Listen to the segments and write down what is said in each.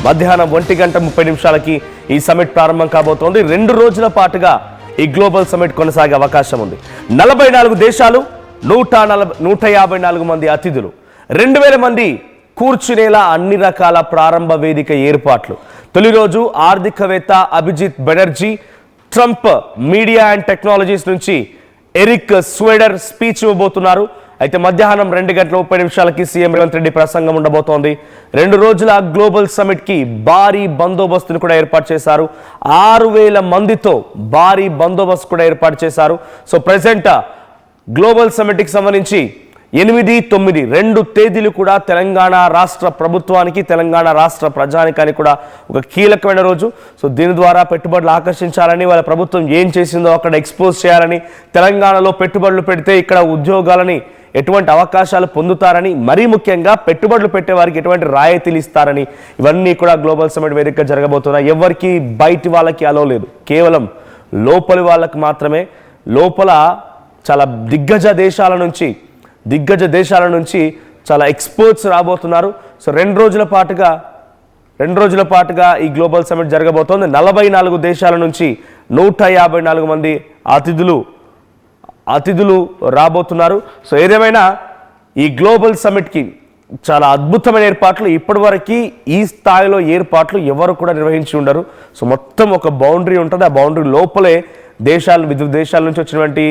మధ్యాహ్నం 1:30 ఈ సమిట్ ప్రారంభం కాబోతోంది. 2 రోజుల పాటుగా ఈ గ్లోబల్ సమిట్ కొనసాగే అవకాశం ఉంది. 44 దేశాలు, 154 మంది అతిథులు, 2000 మంది కూర్చునేలా అన్ని రకాల ప్రారంభ వేదిక ఏర్పాట్లు. తొలి రోజు ఆర్థికవేత్త Abhijit Banerjee, Trump media and technologies నుంచి ఎరిక్ స్వేడర్ స్పీచ్ ఇవ్వబోతున్నారు. అయితే మధ్యాహ్నం 2:30 సీఎం రేవంత్ రెడ్డి ప్రసంగం ఉండబోతోంది. 2 రోజుల గ్లోబల్ సమిట్ కి భారీ బందోబస్తును కూడా ఏర్పాటు చేశారు. 6000 మందితో భారీ బందోబస్తు కూడా ఏర్పాటు చేశారు. సో ప్రెసెంట్ గ్లోబల్ సమిట్ కి సంబంధించి 8, 9 2 తేదీలు కూడా తెలంగాణ రాష్ట్ర ప్రభుత్వానికి, తెలంగాణ రాష్ట్ర ప్రజానికానికి కూడా ఒక కీలకమైన రోజు. సో దీని ద్వారా పెట్టుబడులు ఆకర్షించాలని, వాళ్ళ ప్రభుత్వం ఏం చేసిందో అక్కడ ఎక్స్పోజ్ చేయాలని, తెలంగాణలో పెట్టుబడులు పెడితే ఇక్కడ ఉద్యోగాలని ఎటువంటి అవకాశాలు పొందుతారని, మరీ ముఖ్యంగా పెట్టుబడులు పెట్టే వారికి ఎటువంటి రాయితీలు ఇస్తారని, ఇవన్నీ కూడా గ్లోబల్ సమిట్ వేదికగా జరగబోతున్నాయి. ఎవరికి బయటి వాళ్ళకి అలో లేదు, కేవలం లోపలి వాళ్ళకి మాత్రమే. లోపల చాలా దిగ్గజ దేశాల నుంచి చాలా ఎక్స్పర్ట్స్ రాబోతున్నారు. సో 2 రోజుల పాటుగా ఈ గ్లోబల్ సమిట్ జరగబోతోంది. 44 దేశాల నుంచి 154 మంది అతిథులు రాబోతున్నారు. సో ఏదేమైనా ఈ గ్లోబల్ సమిట్కి చాలా అద్భుతమైన ఏర్పాట్లు, ఇప్పటివరకు ఈ స్థాయిలో ఏర్పాట్లు ఎవరు కూడా నిర్వహించి ఉండరు. సో మొత్తం ఒక బౌండరీ ఉంటుంది. ఆ బౌండరీ లోపలే వివిధ దేశాల నుంచి వచ్చినటువంటి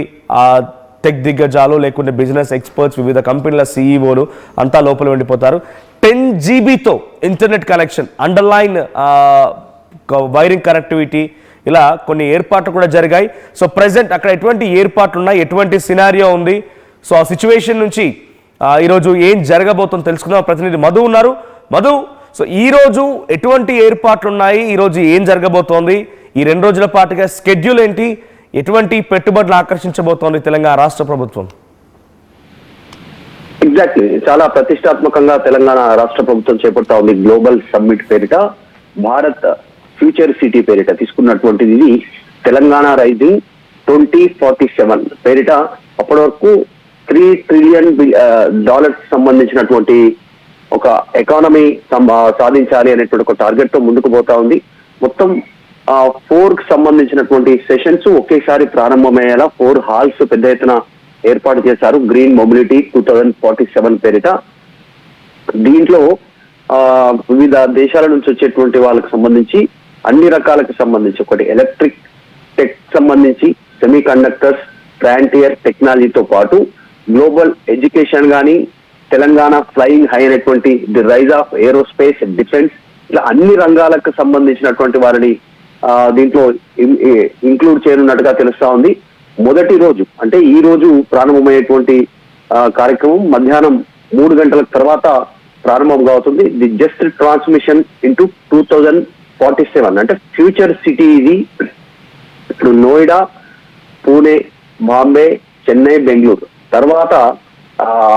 టెక్ దిగ్గజాలు, లేకుంటే బిజినెస్ ఎక్స్పర్ట్స్, వివిధ కంపెనీల సీఈఓలు అంతా లోపల ఉండిపోతారు. 10 GBతో internet connection, underline wiring connectivity, ఇలా కొన్ని ఏర్పాట్లు కూడా జరిగాయి. సో ప్రెసెంట్ అక్కడ ఎటువంటి ఏర్పాట్లు ఉన్నాయి, ఎటువంటి సినారియో ఉంది, సో ఆ సిచ్యువేషన్ నుంచి ఈరోజు ఏం జరగబోతుందో తెలుసుకుందాం. ప్రతినిధి మధు ఉన్నారు. మధు, సో ఈరోజు ఎటువంటి ఏర్పాట్లు ఉన్నాయి, ఈరోజు ఏం జరగబోతోంది, ఈ 2 రోజుల పాటుగా స్కెడ్యూల్ ఏంటి, ఎటువంటి పెట్టుబడులు ఆకర్షించబోతోంది తెలంగాణ రాష్ట్ర ప్రభుత్వం? ఎగ్జాక్ట్లీ, చాలా ప్రతిష్టాత్మకంగా తెలంగాణ రాష్ట్ర ప్రభుత్వం చేపడతా ఉంది. గ్లోబల్ సమ్మిట్ పేరిట, భారత్ ఫ్యూచర్ సిటీ పేరిట తీసుకున్నటువంటిది. ఇది తెలంగాణ రైజింగ్ 2047 పేరిట అప్పటి వరకు $3 trillion సంబంధించినటువంటి ఒక ఎకానమీ సాధించాలి అనేటువంటి ఒక టార్గెట్ తో ముందుకు పోతా ఉంది. మొత్తం 4 కి సంబంధించినటువంటి సెషన్స్ ఒకేసారి ప్రారంభమయ్యేలా 4 హాల్స్ పెద్ద ఎత్తున ఏర్పాటు చేశారు. గ్రీన్ మొబిలిటీ 2047 పేరిట. దీంట్లో వివిధ దేశాల నుంచి వచ్చేటువంటి వాళ్ళకి సంబంధించి అన్ని రకాలకు సంబంధించి, ఒకటి ఎలక్ట్రిక్ టెక్ సంబంధించి, సెమీ కండక్టర్స్, ఫ్రాంటియర్ టెక్నాలజీతో పాటు గ్లోబల్ ఎడ్యుకేషన్ కానీ, తెలంగాణ ఫ్లయింగ్ హై అనేటువంటి the rise of aerospace, defence, ఇలా అన్ని రంగాలకు సంబంధించినటువంటి వారిని దీంట్లో ఇంక్లూడ్ చేయనున్నట్టుగా తెలుస్తా ఉంది. మొదటి రోజు అంటే ఈ రోజు ప్రారంభమయ్యేటువంటి కార్యక్రమం మధ్యాహ్నం 3 గంటల తర్వాత ప్రారంభం అవుతుంది. ది జస్ట్ ట్రాన్స్మిషన్ ఇంటూ 2047 అంటే ఫ్యూచర్ సిటీ. ఇది ఇప్పుడు నోయిడా, పూణే, బాంబే, చెన్నై, బెంగళూరు తర్వాత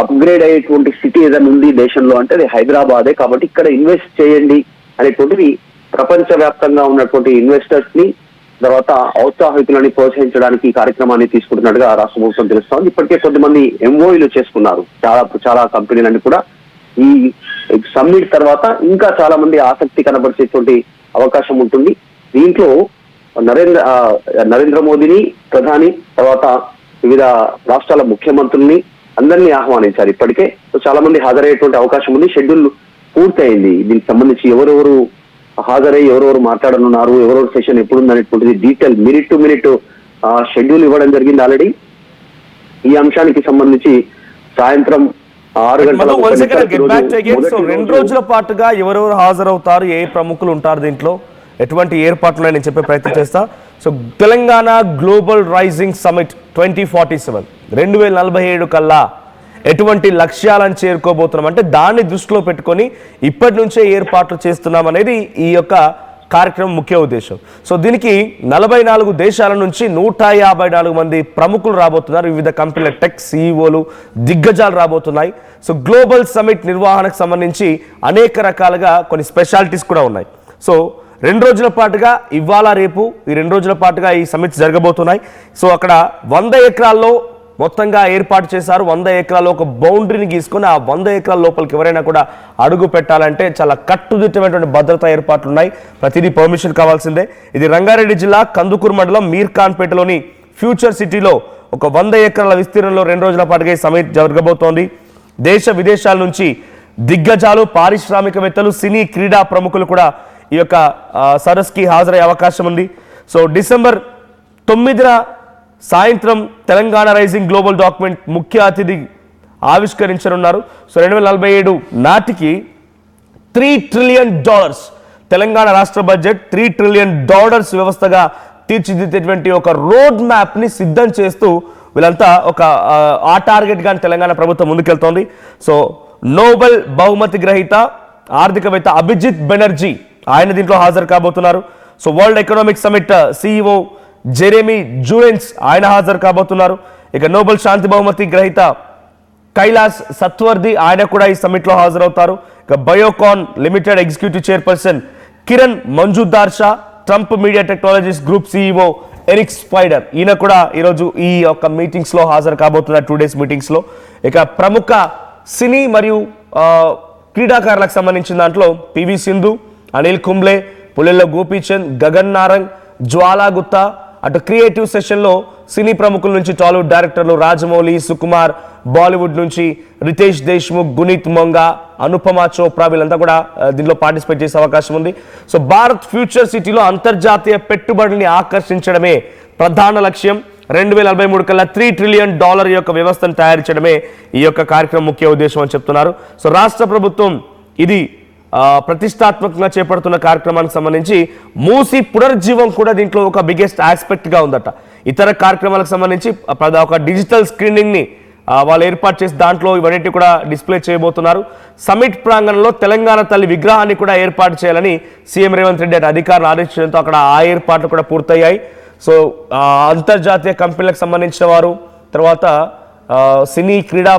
అప్గ్రేడ్ అయ్యేటువంటి సిటీ ఏదైనా ఉంది దేశంలో అంటే అది హైదరాబాదే. కాబట్టి ఇక్కడ ఇన్వెస్ట్ చేయండి అనేటువంటిది ప్రపంచవ్యాప్తంగా ఉన్నటువంటి ఇన్వెస్టర్స్ ని, తర్వాత ఔత్సాహికులని ప్రోత్సహించడానికి ఈ కార్యక్రమాన్ని తీసుకుంటున్నట్టుగా రాష్ట్ర ప్రభుత్వం తెలుస్తోంది. ఇప్పటికే కొద్దిమంది ఎంఓఈలు చేసుకున్నారు చాలా కంపెనీలన్నీ కూడా. ఈ సమ్మిట్ తర్వాత ఇంకా చాలా మంది ఆసక్తి కనబరిచేటువంటి అవకాశం ఉంటుంది. దీంట్లో నరేంద్ర మోదీని ప్రధాని, తర్వాత వివిధ రాష్ట్రాల ముఖ్యమంత్రుల్ని అందరినీ ఆహ్వానించారు. ఇప్పటికే చాలా మంది హాజరయ్యేటువంటి అవకాశం ఉంది. షెడ్యూల్ పూర్తయింది. దీనికి సంబంధించి ఎవరెవరు హాజరై ఎవరెవరు మాట్లాడనున్నారు, ఎవరెవరు సెషన్ ఎప్పుడుంది అనేటువంటిది detail minute to minute schedule ఇవ్వడం జరిగింది ఆల్రెడీ. ఈ అంశానికి సంబంధించి సాయంత్రం 6 గంటల 2 రోజుల పాటుగా ఎవరెవరు హాజరవుతారు, ఏ ప్రముఖులు ఉంటారు, దీంట్లో ఎటువంటి ఏర్పాట్లు నేను చెప్పే ప్రయత్నం చేస్తా. So Telangana global rising summit 2047 2047 కల్లా ఎటువంటి లక్ష్యాలను చేరుకోబోతున్నాం అంటే దాన్ని దృష్టిలో పెట్టుకొని ఇప్పటి నుంచే ఏర్పాట్లు చేస్తున్నాం అనేది ఈ యొక్క కార్యక్రమం ముఖ్య ఉద్దేశం. సో దీనికి 44 దేశాల నుంచి 154 మంది ప్రముఖులు రాబోతున్నారు. వివిధ కంపెనీల టెక్ సీఈఓలు, దిగ్గజాలు రాబోతున్నాయి. సో గ్లోబల్ సమిట్ నిర్వహణకు సంబంధించి అనేక రకాలుగా కొన్ని స్పెషాలిటీస్ కూడా ఉన్నాయి. సో 2 రోజుల పాటుగా ఇవాళ రేపు ఈ 2 రోజుల పాటుగా ఈ సమిట్స్ జరగబోతున్నాయి. సో అక్కడ 100 ఎకరాల్లో మొత్తంగా ఏర్పాటు చేశారు. 100 ఎకరాలు ఒక బౌండరీని గీసుకొని ఆ 100 ఎకరాల లోపలికి ఎవరైనా కూడా అడుగు పెట్టాలంటే చాలా కట్టుదిట్టమైనటువంటి భద్రతా ఏర్పాట్లు ఉన్నాయి. ప్రతిదీ పర్మిషన్ కావాల్సిందే. ఇది రంగారెడ్డి జిల్లా కందుకూరు మండలం మీర్ఖాన్పేటలోని ఫ్యూచర్ సిటీలో ఒక 100 ఎకరాల విస్తీర్ణంలో 2 రోజుల పాటుగా ఈ సమిట్ జరగబోతోంది. దేశ విదేశాల నుంచి దిగ్గజాలు, పారిశ్రామికవేత్తలు, సినీ క్రీడా ప్రముఖులు కూడా ఈ యొక్క సదస్సుకి హాజరయ్యే అవకాశం ఉంది. సో డిసెంబర్ 9న సాయంత్రం తెలంగాణ రైజింగ్ గ్లోబల్ డాక్యుమెంట్ ముఖ్య అతిథి ఆవిష్కరించనున్నారు. సో 2047 నాటికి $3 ట్రిలియన్ తెలంగాణ రాష్ట్ర బడ్జెట్ $3 ట్రిలియన్ వ్యవస్థగా తీర్చిదిద్దేటువంటి ఒక రోడ్ మ్యాప్ని సిద్ధం చేస్తూ వీళ్ళంతా ఒక ఆ టార్గెట్ గాని తెలంగాణ ప్రభుత్వం ముందుకెళ్తోంది. సో నోబెల్ బహుమతి గ్రహీత ఆర్థికవేత్త అభిజిత్ బెనర్జీ ఆయన దీంట్లో హాజరు కాబోతున్నారు. So world economic summit CEO Jeremy Jurgens ఆయన హాజరు కాబోతున్నారు. ఇక నోబెల్ శాంతి బహుమతి గ్రహీత కైలాస్ సత్వర్ది ఆయన కూడా ఈ సమిట్లో హాజరవుతారు. ఇక Biocon limited executive chairperson Kiran Mazumdar Shaw, Trump media technologies group CEO Eric Swider ఈయన కూడా ఈరోజు ఈ యొక్క మీటింగ్స్లో హాజరు కాబోతున్నారు, 2 డేస్ మీటింగ్స్లో. ఇక ప్రముఖ సినీ మరియు క్రీడాకారులకు సంబంధించిన దాంట్లో పివి సింధు, అనిల్ కుంబ్లే, పుల్లెల్ల గోపీచంద్, గగన్ నారంగ్, జ్వాలా గుత్తా. అటు క్రియేటివ్ సెషన్లో సినీ ప్రముఖుల నుంచి టాలీవుడ్ డైరెక్టర్లు రాజమౌళి, సుకుమార్, బాలీవుడ్ నుంచి రితేష్ దేశ్ముఖ్, గునీత్ మొంగా, అనుపమ చోప్రా వీళ్ళంతా కూడా దీనిలో పార్టిసిపేట్ చేసే అవకాశం ఉంది. సో భారత్ ఫ్యూచర్ సిటీలో అంతర్జాతీయ పెట్టుబడుల్ని ఆకర్షించడమే ప్రధాన లక్ష్యం. 2043 కల్లా $3 ట్రిలియన్ యొక్క వ్యవస్థను తయారు చేయడమే ఈ యొక్క కార్యక్రమం ముఖ్య ఉద్దేశం అని చెప్తున్నారు. సో రాష్ట్ర ప్రభుత్వం ఇది ప్రతిష్టాత్మకంగా చేపడుతున్న కార్యక్రమానికి సంబంధించి మూసి పునర్జీవం కూడా దీంట్లో ఒక బిగ్గెస్ట్ ఆస్పెక్ట్గా ఉందట. ఇతర కార్యక్రమాలకు సంబంధించి ఒక డిజిటల్ స్క్రీనింగ్ని వాళ్ళు ఏర్పాటు చేసి దాంట్లో ఇవన్నిటి కూడా డిస్ప్లే చేయబోతున్నారు. సమిట్ ప్రాంగణంలో తెలంగాణ తల్లి విగ్రహాన్ని కూడా ఏర్పాటు చేయాలని సీఎం రేవంత్ రెడ్డి అధికారులు ఆదేశించడంతో అక్కడ ఆ ఏర్పాట్లు కూడా పూర్తయ్యాయి. సో అంతర్జాతీయ కంపెనీలకు సంబంధించిన వారు, తర్వాత సినీ క్రీడా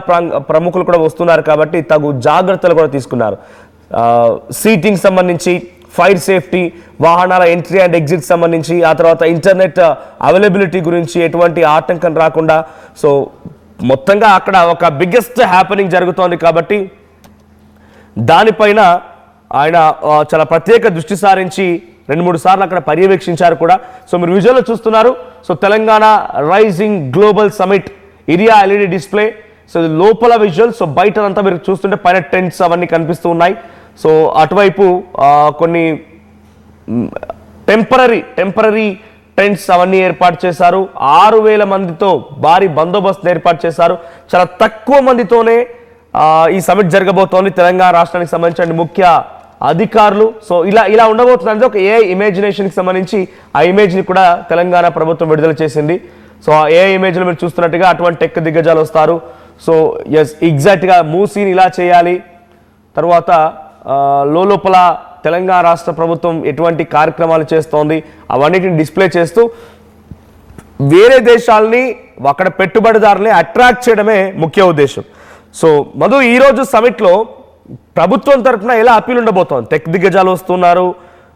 ప్రముఖులు కూడా వస్తున్నారు కాబట్టి తగు జాగ్రత్తలు కూడా తీసుకున్నారు. సీటింగ్ సంబంధించి, ఫైర్ సేఫ్టీ, వాహనాల ఎంట్రీ అండ్ ఎగ్జిట్ సంబంధించి, ఆ తర్వాత ఇంటర్నెట్ అవైలబిలిటీ గురించి ఎటువంటి ఆటంకం రాకుండా. సో మొత్తంగా అక్కడ ఒక బిగ్గెస్ట్ హ్యాపెనింగ్ జరుగుతోంది కాబట్టి దానిపైన ఆయన చాలా ప్రత్యేక దృష్టి సారించి 2-3 సార్లు అక్కడ పర్యవేక్షించారు కూడా. సో మీరు విజువల్లో చూస్తున్నారు. So Telangana rising global summit area LED display. So లోపల విజువల్, సో బయట అంతా మీరు చూస్తుంటే పైన టెంట్స్ అవన్నీ కనిపిస్తూ ఉన్నాయి. సో అటువైపు కొన్ని టెంపరీ టెంట్స్ అవన్నీ ఏర్పాటు చేశారు. 6,000 మందితో భారీ బందోబస్తు ఏర్పాటు చేశారు. చాలా తక్కువ మందితోనే ఈ సమిట్ జరగబోతోంది. తెలంగాణ రాష్ట్రానికి సంబంధించిన ముఖ్య అధికారులు. సో ఇలా ఉండబోతుంది. ఒక AI ఇమేజినేషన్కి సంబంధించి ఆ ఇమేజ్ని కూడా తెలంగాణ ప్రభుత్వం విడుదల చేసింది. సో ఆ AI ఇమేజ్లో మీరు చూస్తున్నట్టుగా అటువంటి టెక్ దిగ్గజాలు వస్తారు. సో ఎగ్జాక్ట్గా మూసీని ఇలా చేయాలి, తర్వాత లోపల తెలంగాణ రాష్ట్ర ప్రభుత్వం ఎటువంటి కార్యక్రమాలు చేస్తోంది అవన్నిటిని డిస్ప్లే చేస్తూ వేరే దేశాలని, అక్కడ పెట్టుబడిదారుల్ని అట్రాక్ట్ చేయడమే ముఖ్య ఉద్దేశం. సో మధు, ఈరోజు సమిట్లో ప్రభుత్వం తరఫున ఎలా అప్పీల్ ఉండబోతోంది? టెక్ దిగ్గజాలు వస్తున్నారు,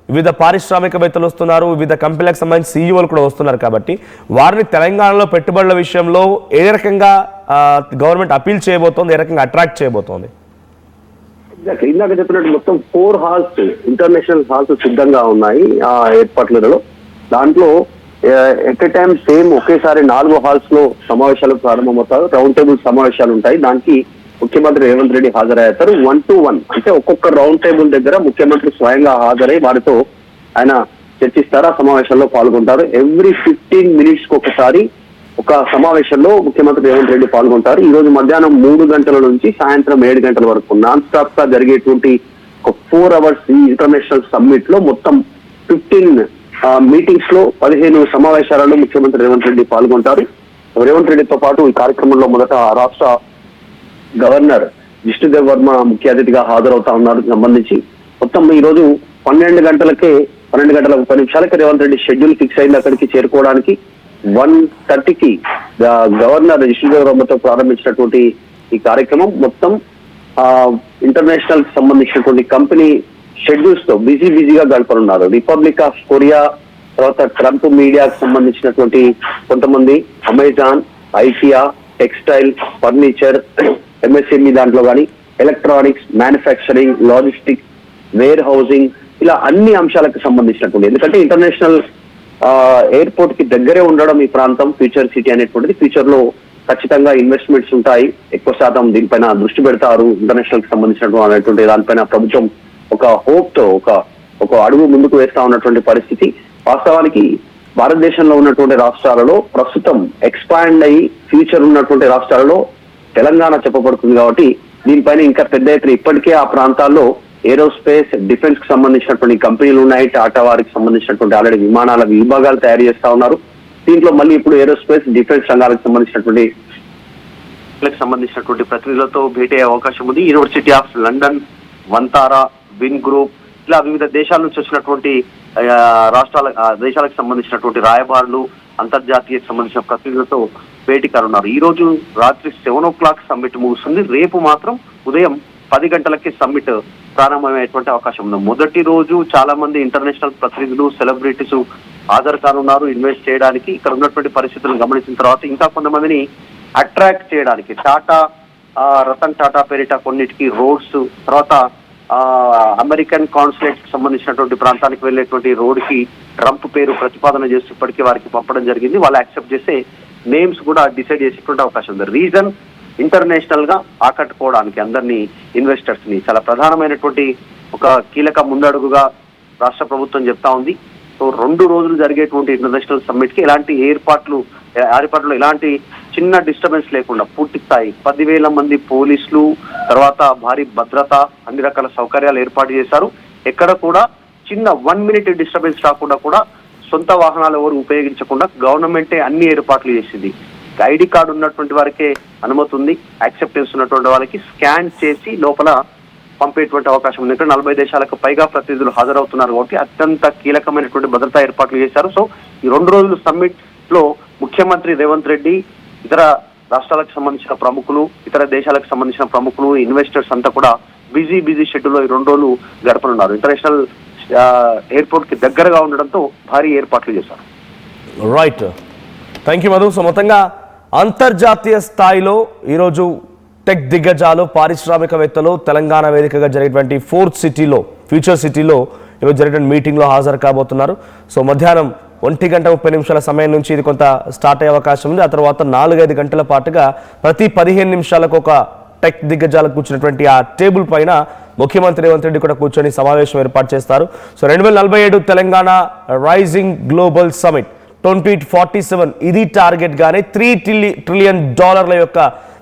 వివిధ పారిశ్రామికవేత్తలు వస్తున్నారు, వివిధ కంపెనీలకు సంబంధించి CEOలు కూడా వస్తున్నారు కాబట్టి వారిని తెలంగాణలో పెట్టుబడుల విషయంలో ఏ రకంగా గవర్నమెంట్ అప్పీల్ చేయబోతోంది, ఏ రకంగా అట్రాక్ట్ చేయబోతోంది? ఇందాక చెప్పినట్టు మొత్తం 4 హాల్స్, ఇంటర్నేషనల్ హాల్స్ సిద్ధంగా ఉన్నాయి ఆ ఏర్పాట్లలో. దాంట్లో ఎట్ ఎ టైం సేమ్ ఒకేసారి 4 హాల్స్ లో సమావేశాలు ప్రారంభమవుతారు. రౌండ్ టేబుల్ సమావేశాలు ఉంటాయి. దానికి ముఖ్యమంత్రి రేవంత్ రెడ్డి హాజరయ్యారు. 1-to-1 అంటే ఒక్కొక్క రౌండ్ టేబుల్ దగ్గర ముఖ్యమంత్రి స్వయంగా హాజరై వారితో ఆయన చర్చిస్తారు, ఆ సమావేశంలో పాల్గొంటారు. ఎవ్రీ 15 minutes ఒకసారి ఒక సమావేశంలో ముఖ్యమంత్రి రేవంత్ రెడ్డి పాల్గొంటారు. ఈ రోజు మధ్యాహ్నం 3 గంటల నుంచి సాయంత్రం 7 గంటల వరకు నాన్ స్టాప్ గా జరిగేటువంటి ఒక 4 hours ఈ ఇంటర్నేషనల్ సమ్మిట్ లో మొత్తం 15 మీటింగ్స్ లో 15 సమావేశాలలో ముఖ్యమంత్రి రేవంత్ రెడ్డి పాల్గొంటారు. రేవంత్ రెడ్డితో పాటు ఈ కార్యక్రమంలో మొదట రాష్ట్ర గవర్నర్ జిష్ణుదేవ్ వర్మ ముఖ్య అతిథిగా హాజరవుతా ఉన్నారు. సంబంధించి మొత్తం ఈ రోజు 12 గంటల 30 రేవంత్ రెడ్డి షెడ్యూల్ ఫిక్స్ అయింది అక్కడికి చేరుకోవడానికి. 1:30కి గవర్నర్ జిష్ణుదేవ్ వర్మతో ప్రారంభించినటువంటి ఈ కార్యక్రమం మొత్తం ఇంటర్నేషనల్ కి సంబంధించినటువంటి కంపెనీ షెడ్యూల్స్ తో బిజీగా గడపనున్నారు. రిపబ్లిక్ ఆఫ్ కొరియా, తర్వాత ట్రంప్ మీడియాకు సంబంధించినటువంటి కొంతమంది, Amazon, IKEA, textile, furniture, MSME దాంట్లో కానీ electronics, manufacturing, logistics, warehousing, ఇలా అన్ని అంశాలకు సంబంధించినటువంటి, ఎందుకంటే ఇంటర్నేషనల్ ఎయిర్పోర్ట్ కి దగ్గరే ఉండడం ఈ ప్రాంతం, ఫ్యూచర్ సిటీ అనేటువంటిది, ఫ్యూచర్ లో ఖచ్చితంగా ఇన్వెస్ట్మెంట్స్ ఉంటాయి, ఎక్కువ శాతం దీనిపైన దృష్టి పెడతారు, ఇంటర్నేషనల్ కి సంబంధించినటువంటి దానిపైన ప్రభుత్వం ఒక హోప్ తో ఒక అడుగు ముందుకు వేస్తా ఉన్నటువంటి పరిస్థితి. వాస్తవానికి భారతదేశంలో ఉన్నటువంటి రాష్ట్రాలలో ప్రస్తుతం ఎక్స్పాండ్ అయ్యి ఫ్యూచర్ ఉన్నటువంటి రాష్ట్రాలలో తెలంగాణ చెప్పబడుతుంది కాబట్టి దీనిపైన ఇంకా పెద్ద ఎత్తున ఇప్పటికే ఆ ప్రాంతాల్లో ఏరోస్పేస్, డిఫెన్స్ కి సంబంధించినటువంటి కంపెనీలు ఉన్నాయి. టాటా వారికి సంబంధించినటువంటి ఆల్రెడీ విమానాల విభాగాలు తయారు చేస్తా ఉన్నారు. దీంట్లో మళ్ళీ ఇప్పుడు ఏరోస్పేస్, డిఫెన్స్ రంగాలకు సంబంధించినటువంటి ప్రతినిధులతో భేటీ అయ్యే అవకాశం ఉంది. University of London, Vantara, win group, ఇలా వివిధ దేశాల నుంచి వచ్చినటువంటి దేశాలకు సంబంధించినటువంటి రాయబారులు, అంతర్జాతీయ సంబంధించిన ప్రతినిధులతో భేటీ కానున్నారు. ఈ రోజు రాత్రి 7 o'clock సమ్మిట్ ముగుస్తుంది. రేపు మాత్రం ఉదయం 10 గంటలకి సమ్మిట్ ప్రారంభమయ్యేటువంటి అవకాశం ఉంది. మొదటి రోజు చాలా మంది ఇంటర్నేషనల్ ప్రతినిధులు, సెలబ్రిటీస్ హాజరు కానున్నారు ఇన్వెస్ట్ చేయడానికి. ఇక్కడ ఉన్నటువంటి పరిస్థితులను గమనించిన తర్వాత ఇంకా కొంతమందిని అట్రాక్ట్ చేయడానికి రతన్ టాటా పేరిట కొన్నిటికి రోడ్స్, తర్వాత అమెరికన్ కాన్సులేట్ కి సంబంధించినటువంటి ప్రాంతానికి వెళ్ళేటువంటి రోడ్ కి ట్రంప్ పేరు ప్రతిపాదన చేసి ఇప్పటికీ వారికి పంపడం జరిగింది. వాళ్ళు యాక్సెప్ట్ చేసే నేమ్స్ కూడా డిసైడ్ చేసేటువంటి అవకాశం ఉంది. రీజన్ ఇంటర్నేషనల్ గా ఆకట్టుకోవడానికి అందరినీ, ఇన్వెస్టర్స్ ని. చాలా ప్రధానమైనటువంటి ఒక కీలక ముందడుగుగా రాష్ట్ర ప్రభుత్వం చెప్తా ఉంది. సో 2 రోజులు జరిగేటువంటి ఇంటర్నేషనల్ సమ్మిట్ కి ఎలాంటి ఏర్పాట్లు ఎలాంటి చిన్న డిస్టర్బెన్స్ లేకుండా పూర్తి స్థాయి 10,000 మంది పోలీసులు, తర్వాత భారీ భద్రత, అన్ని రకాల సౌకర్యాలు ఏర్పాటు చేశారు. ఎక్కడ కూడా చిన్న 1 minute డిస్టర్బెన్స్ రాకుండా కూడా సొంత వాహనాలు ఎవరు ఉపయోగించకుండా గవర్నమెంటే అన్ని ఏర్పాట్లు చేసింది. ఐడి కార్డు ఉన్నటువంటి వారికే అనుమతి ఉంది, యాక్సెప్టెన్స్ ఉన్నటువంటి వాళ్ళకి స్కాన్ చేసి లోపల పంపేటువంటి అవకాశం ఉంది. ఇక్కడ 40 దేశాలకు పైగా ప్రతినిధులు హాజరవుతున్నారు కాబట్టి అత్యంత కీలకమైనటువంటి భద్రతా ఏర్పాట్లు చేశారు. సో ఈ 2 రోజులు సమ్మిట్ లో ముఖ్యమంత్రి రేవంత్ రెడ్డి, ఇతర రాష్ట్రాలకు సంబంధించిన ప్రముఖులు, ఇతర దేశాలకు సంబంధించిన ప్రముఖులు, ఇన్వెస్టర్స్ అంతా కూడా బిజీ షెడ్యూల్లో ఈ 2 రోజులు గడపనున్నారు. ఇంటర్నేషనల్ ఎయిర్పోర్ట్ కి దగ్గరగా ఉండడంతో భారీ ఏర్పాట్లు చేశారు. Right, thank you Madhu. So మొత్తంగా అంతర్జాతీయ స్థాయిలో ఈరోజు టెక్ దిగ్గజాలు, పారిశ్రామికవేత్తలు తెలంగాణ వేదికగా జరిగేటువంటి ఫ్యూచర్ సిటీలో ఈరోజు జరిగిన మీటింగ్లో హాజరు కాబోతున్నారు. సో మధ్యాహ్నం 1:30 సమయం నుంచి ఇది కొంత స్టార్ట్ అయ్యే అవకాశం ఉంది. ఆ తర్వాత 4-5 గంటల పాటుగా ప్రతి 15 నిమిషాలకు ఒక టెక్ దిగ్గజాలకు కూర్చున్నటువంటి ఆ టేబుల్ పైన ముఖ్యమంత్రి రేవంత్ రెడ్డి కూడా కూర్చొని సమావేశం ఏర్పాటు చేస్తారు. So 2047 Telangana rising global summit 2047 ఇది టార్గెట్ గానే $3 ట్రిలియన్ యొక్క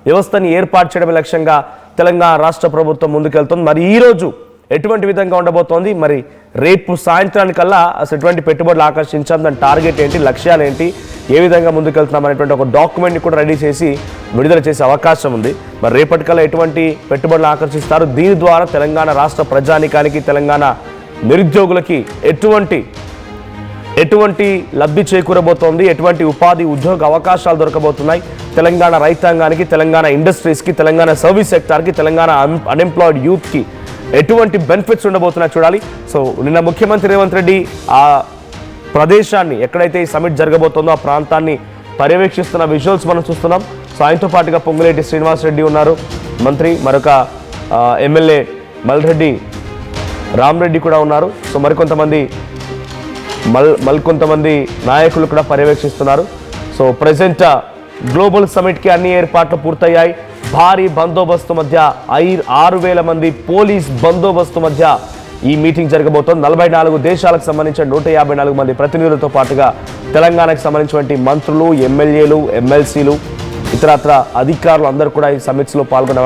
వ్యవస్థని ఏర్పాటు చేయడమే లక్ష్యంగా తెలంగాణ రాష్ట్ర ప్రభుత్వం ముందుకెళ్తుంది. మరి ఈ రోజు ఎటువంటి విధంగా ఉండబోతోంది, మరి రేపు సాయంత్రానికల్లా అసలు ఎటువంటి పెట్టుబడులు ఆకర్షించాం, దాని టార్గెట్ ఏంటి, లక్ష్యాలు ఏంటి, ఏ విధంగా ముందుకెళ్తున్నాం అనేటువంటి ఒక డాక్యుమెంట్ని కూడా రెడీ చేసి విడుదల చేసే అవకాశం ఉంది. మరి రేపటికల్లా ఎటువంటి పెట్టుబడులు ఆకర్షిస్తారు, దీని ద్వారా తెలంగాణ రాష్ట్ర ప్రజానికానికి, తెలంగాణ నిరుద్యోగులకి ఎటువంటి లబ్ధి చేకూరబోతోంది, ఎటువంటి ఉపాధి ఉద్యోగ అవకాశాలు దొరకబోతున్నాయి, తెలంగాణ రైతాంగానికి, తెలంగాణ ఇండస్ట్రీస్కి, తెలంగాణ సర్వీస్ సెక్టార్కి, తెలంగాణ అన్ఎంప్లాయిడ్ యూత్కి ఎటువంటి బెనిఫిట్స్ ఉండబోతున్నాయో చూడాలి. సో నిన్న ముఖ్యమంత్రి రేవంత్ రెడ్డి ఆ ప్రదేశాన్ని, ఎక్కడైతే ఈ సమిట్ జరగబోతుందో ఆ ప్రాంతాన్ని పర్యవేక్షిస్తున్న విజువల్స్ మనం చూస్తున్నాం. సో ఆయనతో పాటుగా పొంగులేటి శ్రీనివాస్ రెడ్డి ఉన్నారు, మంత్రి, మరొక ఎమ్మెల్యే మల్రెడ్డి రామరెడ్డి కూడా ఉన్నారు. సో మరికొంతమంది నాయకులు కూడా పర్యవేక్షిస్తున్నారు. సో ప్రజెంట్ గ్లోబల్ సమిట్కి అన్ని ఏర్పాట్లు పూర్తయ్యాయి. భారీ బందోబస్తు మధ్య 6,000 మంది పోలీస్ బందోబస్తు మధ్య ఈ మీటింగ్ జరగబోతోంది. 44 దేశాలకు సంబంధించిన 154 మంది ప్రతినిధులతో పాటుగా తెలంగాణకు సంబంధించినటువంటి మంత్రులు, ఎమ్మెల్యేలు, ఎమ్మెల్సీలు, ఇతరత్ర అధికారులు అందరూ కూడా ఈ సమిట్స్లో పాల్గొనే